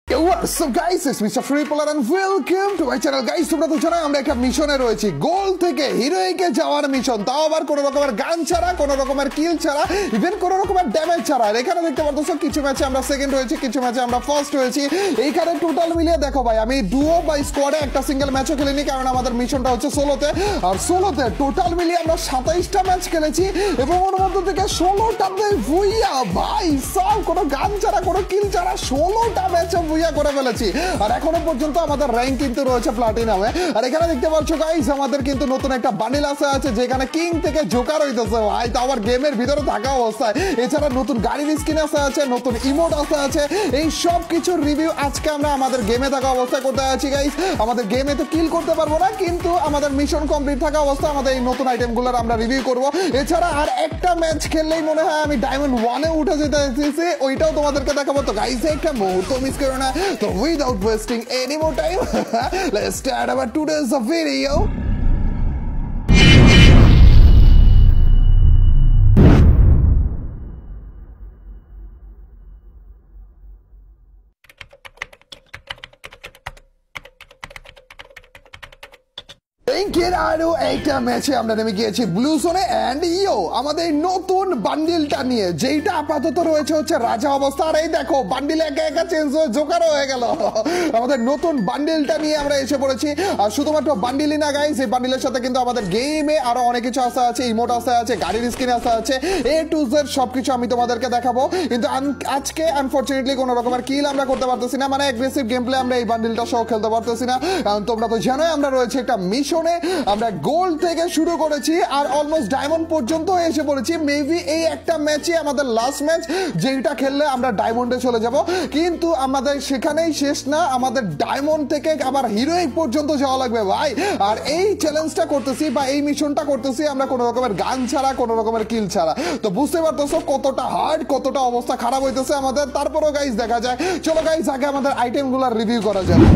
Yo, what's up guys, it's Mr. Freepolar and welcome to my channel guys. তোমরা তো জানো আমরা একটা মিশনে রয়েছি, গোল থেকে হিরোইকে যাওয়ার মিশন, তাও আবার কোনো রকমের গান ছাড়া, কোনো রকমের কিল ছাড়া, ইভেন কোনো রকমের ড্যামেজ ছাড়া। এখানে দেখতে পারতেছো কিছু ম্যাচে আমরা সেকেন্ড হয়েছি, কিছু ম্যাচে আমরা ফার্স্ট হয়েছি। এইখানে টোটাল মিলিয়ে দেখো ভাই, আমি ডুও বা স্কোয়াডে একটা সিঙ্গেল ম্যাচও খেলিনি, কারণ আমাদের মিশনটা হচ্ছে সোলোতে। আর সোলোতে টোটাল মিলিয়ে আমরা 27টা ম্যাচ খেলেছি এবং ওর মধ্যে থেকে 16টাতে ভুইয়া ভাই সব, কোনো গান ছাড়া, কোনো কিল ছাড়া 16টা ম্যাচে করে ফেলেছি। আর এখনো পর্যন্ত আমাদের র‍্যাঙ্ক কিন্তু রয়েছে প্লাটিনামে। আর এখানে দেখতে পাচ্ছ গাইস, আমাদের কিন্তু নতুন একটা বান্ডিল আছে যেখানে কিং থেকে জোকার হইতেছে ভাই, তো আমার গেমের ভিতরে থাকা অবস্থায়। এছাড়া নতুন গাড়ির স্কিন আছে, নতুন ইমোট আছে। এই সব কিছু রিভিউ আজকে আমরা আমাদের গেমে থাকা অবস্থায় করতে আছি গাইস। আমাদের গেমে তো কিল করতে পারবো না, কিন্তু আমাদের মিশন কমপ্লিট থাকা অবস্থায় আমাদের এই নতুন আইটেমগুলোর আমরা রিভিউ করব। এছাড়া আর একটা ম্যাচ খেললেই মনে হয় আমি ডায়মন্ড 1-এ উঠে যেতে চাইছি, ওইটাও তোমাদেরকে দেখাবো। তো গাইস একটা মুহূর্ত মিস করো না। So without wasting any more time, let's start our today's video. আরো একটা ম্যাচে আমরা নেমে গিয়েছি ব্লু জোনে এন্ড আমাদের নতুন বান্ডিলটা নিয়ে, যেটা আপাতত রয়েছে হচ্ছে রাজা অবস্থা। আর এই দেখো বান্ডিল একা একা চেঞ্জ হয়ে জোকার হয়ে গেল। আমাদের নতুন বান্ডিলটা নিয়ে আমরা এসে পড়েছি। আর শুধুমাত্র বান্ডিলই না গাইস, এই বান্ডিলের সাথে কিন্তু আমাদের গেমে আরো অনেক কিছু আছে, ইমোট আছে, গাড়ির স্কিন আছে, এ টু জেড সবকিছু আমি তোমাদেরকে দেখাবো। কিন্তু আজকে আনফরচুনেটলি কোনো রকমের কিল আমরা করতে পারতেছি না, মানে অ্যাগ্রেসিভ গেম প্লে আমরা এই বান্ডিলটা সহ খেলতে পারতেছি না, কারণ তোমরা তো জানোই আমরা রয়েছে একটা মিশনে। আমরা গোল্ড থেকে শুরু করেছি আর অলমোস্ট ডায়মন্ড পর্যন্ত এসে পড়েছি। মেবি এই একটা ম্যাচই আমাদের লাস্ট ম্যাচ, যেটা খেললে আমরা ডায়মন্ডে চলে যাব। কিন্তু আমাদের সেখানেই শেষ না, আমাদের ডায়মন্ড থেকে আবার হিরোইক পর্যন্ত যাওয়া লাগবে ভাই। আর এই চ্যালেঞ্জটা করতেছি বা এই মিশনটা করতেছি আমরা কোনো রকমের গান ছাড়া, কোনো রকমের কিল ছাড়া। তো বুঝতে পারতেছো কতটা হার্ড, কতটা অবস্থা খারাপ হইতেছে আমাদের। তারপরেও গাইস দেখা যায়। চলো গাইস আগে আমাদের আইটেমগুলোর রিভিউ করা যাবে।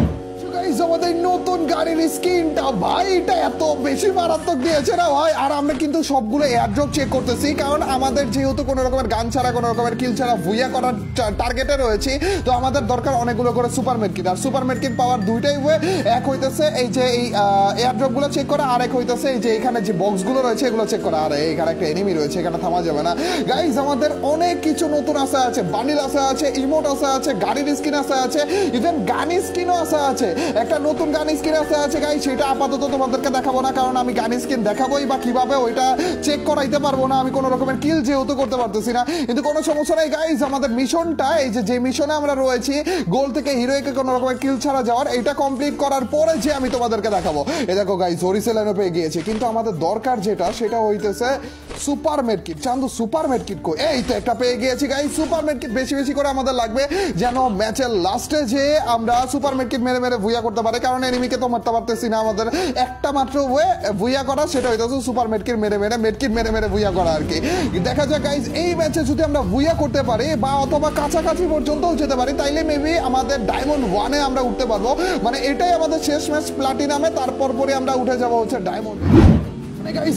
আমাদের নতুন গাড়ির স্কিনটা ভাই, এটা এত বেশি মারাত্মক দিয়েছে না ভাই। আর আমরা কিন্তু সবগুলো এয়ারড্রপ চেক করতেছি, কারণ আমাদের যেহেতু কোনো রকমের গান ছাড়া, কোনো রকমের কিল ছাড়া ভুইয়া করার টার্গেটে রয়েছে, তো আমাদের দরকার অনেকগুলো করে সুপার মেডকিট। আর সুপার মেডকিট পাওয়ার দুইটাই ওয়ে, এক হইতেছে এই যে এই এয়ারড্রপগুলো চেক করা, আর এক হইতেছে এই যে এখানে যে বক্সগুলো রয়েছে এগুলো চেক করা। আর এখানে একটা এনিমি রয়েছে, এখানে থামা যাবে না গাইস। আমাদের অনেক কিছু নতুন আছে, বান্ডিল আছে, ইমোট আছে, গাড়ির স্কিন আছে, ইভেন গান স্কিনও আছে। একটা নতুন গান স্কিন আছে গাইস, সেটা আপাতত তোমাদেরকে দেখাবো না, কারণ আমি গান স্কিন দেখাবোই বা কিভাবে ওইটা চেক করাইতে পারবো না। আমি কোনো রকমের কিল যেহেতু করতে পারতেছি না, কিন্তু কোনো সমস্যা নেই গাইস। আমাদের মিশনটা এই যে মিশনে আমরা রয়েছি, গোল থেকে হিরোইকে কোনো রকমের কিল ছাড়া যাওয়ার, এটা কমপ্লিট করার পরে যে আমি তোমাদেরকে দেখাবো। এই দেখো গাইস হরিসেলানো পেয়ে গিয়েছে, কিন্তু আমাদের দরকার যেটা সেটা হইতেছে সুপার মেডকিট। চান্দু সুপার মেডকিট কো, এই তো একটা পেয়ে গিয়েছি গাইস। সুপার মেডকিট বেশি বেশি করে আমাদের লাগবে, যেন ম্যাচের লাস্টে যে আমরা সুপার মেডকিট মেরে ভুইয়া করতে পারে, কারণ এনিমিকে তো মারতে পারতেছি না। আমাদের একটা মাত্র ওয়ে ভুইয়া করা, সেটা হইতেছে সুপার মেডকিট মেরে ভুইয়া করা আর কি। দেখা যাক গাইস, এই ম্যাচে যদি আমরা ভুইয়া করতে পারি বা অথবা কাছাকাছি পর্যন্ত যেতে পারি, তাইলে মেবি আমাদের ডায়মন্ড 1-এ আমরা উঠতে পারবো। মানে এটাই আমাদের শেষ ম্যাচ প্লাটিনামে, তারপর পরে আমরা উঠে যাবো হচ্ছে ডায়মন্ড।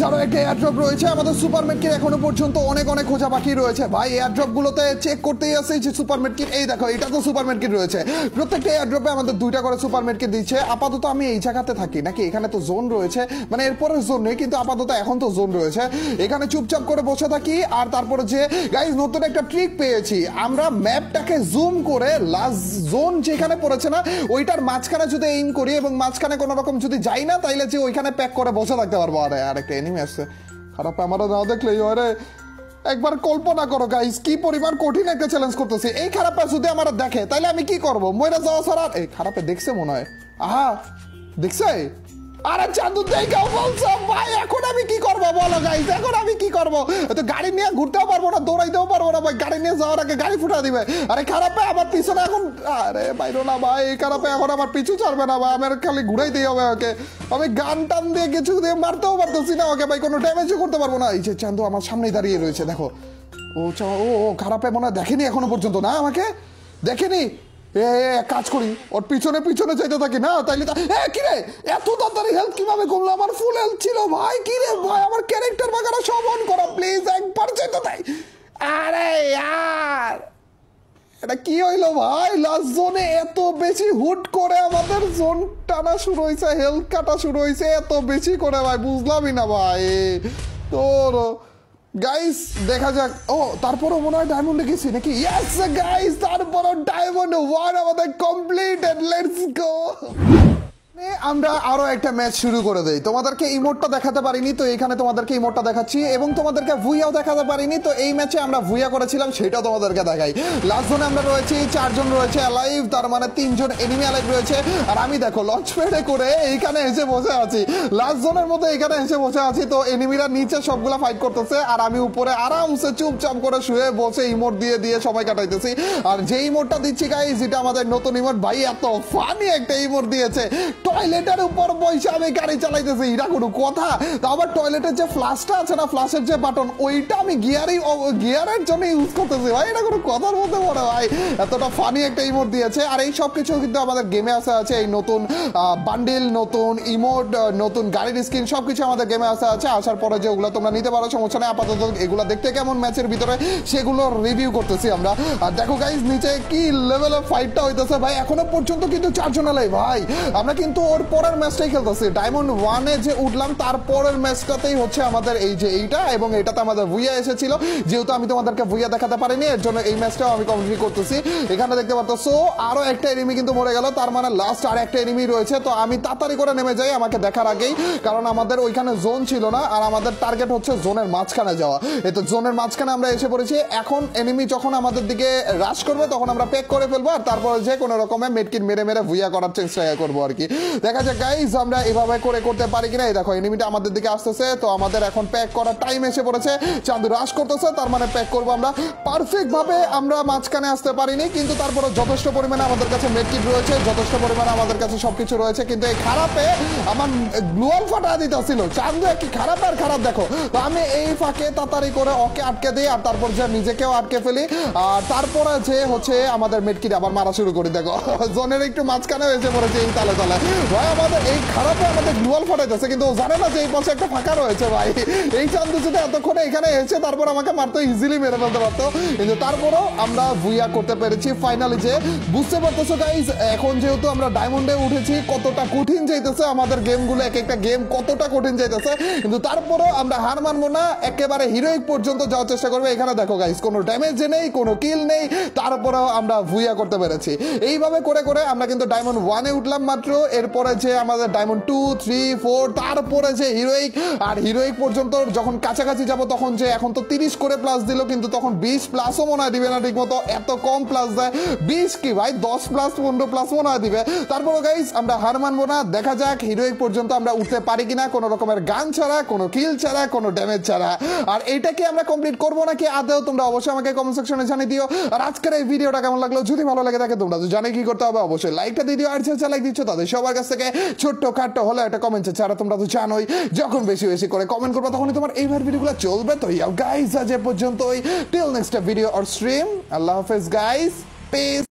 আরো একটা এয়ারড্রপ রয়েছে, আমাদের সুপার মেডকিট এখনো পর্যন্ত অনেক খোঁজা বাকি রয়েছে ভাই। এয়ারড্রপ গুলোতে চেক করতেই আছে যে সুপার মেডকিট, এই দেখো এটা তো সুপার মেডকিট রয়েছে। প্রত্যেকটা এয়ারড্রপে আমাদের 2টা করে সুপার মেডকিট দিচ্ছে। আপাতত আমি এই জায়গাতে থাকি নাকি, এখানে তো জোন রয়েছে, মানে এরপরে জোন নেই, কিন্তু আপাতত এখন তো জোন রয়েছে। এখানে চুপচাপ করে বসে থাকি। আর তারপরে যে গাইস নতুন একটা ট্রিক পেয়েছি, আমরা ম্যাপটাকে জুম করে লাস্ট জোন যেখানে পড়েছে না ওইটার মাঝখানে যদি এইম করি এবং মাঝখানে কোনো রকম যদি যাই না, তাইলে যে ওইখানে প্যাক করে বসে থাকতে পারবো। আর একটা এনিমি আসছে, খারাপ আমারও না দেখলেই আরে একবার কল্পনা করো গাইস, কি পরিমাণ কঠিন একটা চ্যালেঞ্জ করতেছি। এই খারাপটা যদি আমার দেখে তাহলে আমি কি করবো, মইরা যাওয়া ছাড়া। এই খারাপে দেখছে মনে হয়, আহা দেখছে। আরে চাঁদু দেখাও বলছো ভাই, এখন আমি কি করবো বলো গাইস, এখন আমি কি করবো? তো গাড়ি নিয়ে ঘুরতেও পারবো না, দৌড়াইতেও পারবো না ভাই, গাড়ি নিয়ে যাওয়ার আগে গাড়ি ফুটা দিবে। আরে খারাপে আমার পিছনে এখন, আরে বাইরো না ভাই, খারাপে এখন আমার পিছু ছাড়বে না ভাই, আমার খালি ঘুরাইতেই হবে ওকে। আমি গান টান দিয়ে কিছু দিয়ে মারতেও পারতেছি না ওকে ভাই, কোনো ড্যামেজও করতে পারবো না। এই যে চান্দু আমার সামনেই দাঁড়িয়ে রয়েছে, দেখো ও খারাপে মনে হয় দেখেনি এখনো পর্যন্ত, না আমাকে দেখেনি। কাজ করি ওর পিছনে যাইতে থাকি না, তাইলে কিরে এত তাড়াতাড়ি হেলথ কিভাবে কমলো? আমার ফুল হেলথ ছিল ভাই। কিরে ভাই আমার ক্যারেক্টার বাগারা সব অন করা প্লিজ, একবার যেতে তাই। আরে यार এটা কি হইলো ভাই? লাস্ট জোনে এত বেশি হুট করে আমাদের জোন টানা শুরু হয়েছে, হেলথ কাটা শুরু হয়েছে এত বেশি করে ভাই, বুঝলামই না ভাই। তোর গাইস দেখা যাক। ও তারপরও মনে হয় ডায়মন্ডে গেছি নাকি? ইয়েস গাইস, তারপরও ডায়মন্ড 1 আমাদের কমপ্লিটেড। Let's go. আমরা আরো একটা ম্যাচ শুরু করে দেই। তোমাদেরকে ইমোটটা দেখাতে পারিনি, তো এখানে তোমাদেরকে ইমোটটা দেখাচ্ছি, এবং তোমাদেরকে ভুইয়াও দেখাতে পারিনি, তো এই ম্যাচে আমরা ভুইয়া করেছিলাম সেটাও তোমাদেরকে দেখাই। লাস্ট জোনে আমরা রয়েছি, 4 জন রয়েছে অ্যালাইভ, তার মানে 3 জন এনিমি অ্যালাইভ রয়েছে, আর আমি দেখো লঞ্চ প্যাডে করে এইখানে এসে বসে আছি। লাস্ট জোনের মধ্যে এখানে এসে বসে আছি, তো এনিমিরা নিচে সবগুলা ফাইট করতেছে, আর আমি উপরে আরামসে চুপচাপ করে শুয়ে বসে ইমোট দিয়ে দিয়ে সময় কাটাইতেছি। আর যে ইমোটটা দিচ্ছি গাইস, যেটা আমাদের নতুন ইমোট, ভাই এত ফানি একটা ইমোট দিয়েছে। টয়লেটের উপর বসে আমি গাড়ি চালাইতেছি, এটা কোনো কথা? তো আবার টয়লেটের যে ফ্লাশটা আছে না, ফ্লাশের যে বাটন, ওইটা আমি গিয়ারের জন্য ইউজ করতেছি ভাই, এটা কোনো কথার মধ্যে পড়ে ভাই। এতটা ফানি একটা ইমোট দিয়েছে। আর এই সব কিছু কিন্তু আমাদের গেমে আসা আছে, এই নতুন বান্ডিল, নতুন ইমোট, নতুন গাড়ির স্কিন, সবকিছু আমাদের গেমে আসা আছে। আসার পরে যে ওগুলো তোমরা নিতে পারো, সমস্যা নেই। আপাতত এগুলো দেখতে কেমন ম্যাচের ভিতরে সেগুলো রিভিউ করতেছি আমরা। আর দেখো গাইস নিচে কি লেভেলের ফাইটটা হইতেছে ভাই, এখনো পর্যন্ত কিন্তু 4 জন আলাই ভাই। আমরা কিন্তু ওর পরের ম্যাচটাই খেলতেছি, ডায়মন্ড 1-এ যে উঠলাম তারপরের ম্যাচটাতেই হচ্ছে আমাদের এই যে এইটা, এবং এটাতে আমাদের ভুইয়া এসেছিল। যেহেতু আমি তোমাদেরকে ভুইয়া দেখাতে পারিনি, এর জন্য এই ম্যাচটাও আমি কমপ্লিট করতেছি। এখানে দেখতে পারতো আরো একটা এনিমি কিন্তু মরে গেল, তার মানে লাস্ট আর একটা এনিমি রয়েছে। তো আমি তাড়াতাড়ি করে নেমে যাই আমাকে দেখার আগেই, কারণ আমাদের ওইখানে জোন ছিল না, আর আমাদের টার্গেট হচ্ছে জোনের মাঝখানে যাওয়া। এই তো জোনের মাঝখানে আমরা এসে পড়েছি। এখন এনিমি যখন আমাদের দিকে রাশ করবে তখন আমরা পেক করে ফেলবো, আর তারপরে যে কোনো রকমের মেডকিট মেরে মেরে ভুইয়া করার চেষ্টা করবো আর কি। দেখা যাক গাইস আমরা এভাবে করে করতে পারি কিনা। এই দেখো এনিমিটা আমাদের দিকে আসতেছে, তো আমাদের এখন প্যাক করার টাইম এসে পড়েছে। চান্দু রাশ করতেছে, তার মানে প্যাক করবো আমরা। পারফেক্ট ভাবে আমরা মাঝখানে আসতে পারিনি, কিন্তু তারপরে যথেষ্ট পরিমাণে আমাদের কাছে মেডকিট রয়েছে, যথেষ্ট পরিমাণে আমাদের কাছে সবকিছু রয়েছে। কিন্তু এই খারাপে আমার গ্লুয়াল ফাটা দিতেছিল। চান্দু কি খারাপ আর খারাপ দেখো। তো আমি এই ফাঁকে তাড়াতাড়ি করে ওকে আটকে দিই, আর তারপর যে নিজেকেও আটকে ফেলি, আর তারপরে যে হচ্ছে আমাদের মেডকিট আবার মারা শুরু করি। দেখো জোনের একটু মাঝখানে এসে পড়েছে এই তালে তালে ভাই। আমাদের এই খারাপে আমাদের গ্লুয়াল ফাটাইতেছে, কিন্তু ও জানে না যে এই পাশে একটা ফাঁকা রয়েছে ভাই। এই চান্দু যদি এতক্ষণে এখানে এসে তারপর আমাকে মারতো, ইজিলি মেরে ফেলতে পারতো, কিন্তু তারপরও আমরা ভুইয়া করতে পেরেছি ফাইনালি। যে বুঝতে পারতেছো গাইজ, এখন যেহেতু আমরা ডায়মন্ডে উঠেছি, কতটা কঠিন যাইতেছে আমাদের গেমগুলো, এক একটা গেম কতটা কঠিন যাইতেছে, কিন্তু তারপরও আমরা হার মানবো না, একেবারে হিরোইক পর্যন্ত যাওয়ার চেষ্টা করবো। এখানে দেখো গাইজ কোনো ড্যামেজ নেই, কোনো কিল নেই, তারপরেও আমরা ভুইয়া করতে পেরেছি। এইভাবে করে করে আমরা কিন্তু ডায়মন্ড 1-এ উঠলাম মাত্র। এরপরে যে আমাদের ডায়মন্ড 2, 3, 4, তারপরে যে হিরোইক, আর হিরোইক পর্যন্ত যখন কাছাকাছি যাব তখন যে এখন তো 30 করে প্লাস দিল, কিন্তু তখন 20 প্লাসও মনে হয় দিবে না ঠিক মতো, এত কম প্লাস দেয়। 20 কি ভাই, 10 প্লাস 15 প্লাস মনে হয় দিবে। তারপরে গাইস আমরা হার মানবো না, দেখা যাক হিরোইক পর্যন্ত আমরা উঠতে পারি কিনা, কোনো রকমের গান ছাড়া, কোনো কিল ছাড়া, কোনো ড্যামেজ ছাড়া। আর এইটাকে আমরা কমপ্লিট করবো নাকি আদেও, তোমরা অবশ্যই আমাকে কমেন্ট সেকশনে জানিয়ে দিও। আর আজকের এই ভিডিওটা কেমন লাগলো, যদি ভালো লাগে থাকে তোমরা তো জানে কি করতে হবে, অবশ্যই লাইকটা দিয়ে দিও। আর যে লাইক দিচ্ছ তাদের সবার কাছ থেকে ছোট্ট খাট্ট হলে একটা কমেন্ট ছাড়া, তোমরা তো জানোই যখন বেশি বেশি করে কমেন্ট করবে তখনই তোমার এইভাবে ভিডিওগুলো চলবে। তো গাইস আজ এ পর্যন্তই, till next video or stream, আল্লাহ হাফেজ গাইস, পিস।